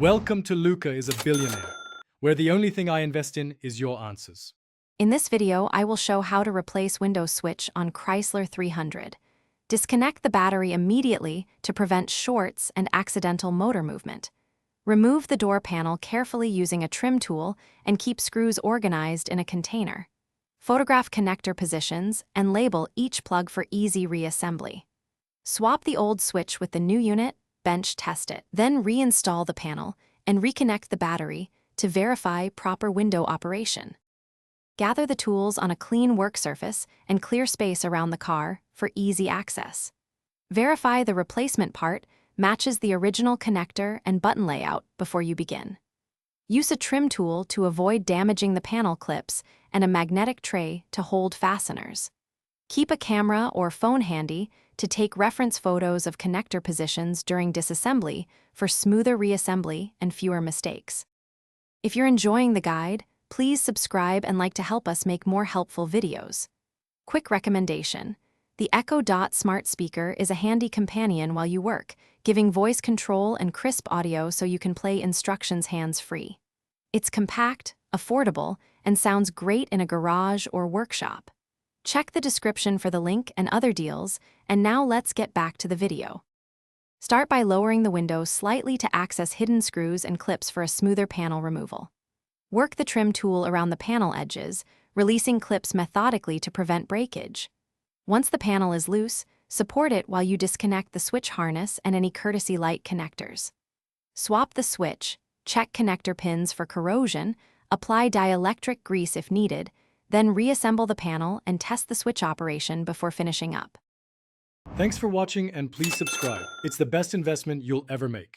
Welcome to Luca is a Billionaire, where the only thing I invest in is your answers. In this video, I will show how to replace Windows switch on Chrysler 300. Disconnect the battery immediately to prevent shorts and accidental motor movement. Remove the door panel carefully using a trim tool and keep screws organized in a container. Photograph connector positions and label each plug for easy reassembly. Swap the old switch with the new unit, bench test it. Then reinstall the panel and reconnect the battery to verify proper window operation. Gather the tools on a clean work surface and clear space around the car for easy access. Verify the replacement part matches the original connector and button layout before you begin. Use a trim tool to avoid damaging the panel clips and a magnetic tray to hold fasteners. Keep a camera or phone handy to take reference photos of connector positions during disassembly for smoother reassembly and fewer mistakes. If you're enjoying the guide, please subscribe and like to help us make more helpful videos. Quick recommendation: the Echo Dot smart speaker is a handy companion while you work, giving voice control and crisp audio so you can play instructions hands-free. It's compact, affordable, and sounds great in a garage or workshop. Check the description for the link and other deals, and now let's get back to the video. Start by lowering the window slightly to access hidden screws and clips for a smoother panel removal. Work the trim tool around the panel edges, releasing clips methodically to prevent breakage. Once the panel is loose, support it while you disconnect the switch harness and any courtesy light connectors. Swap the switch, check connector pins for corrosion, apply dielectric grease if needed, then reassemble the panel and test the switch operation before finishing up. Thanks for watching and please subscribe. It's the best investment you'll ever make.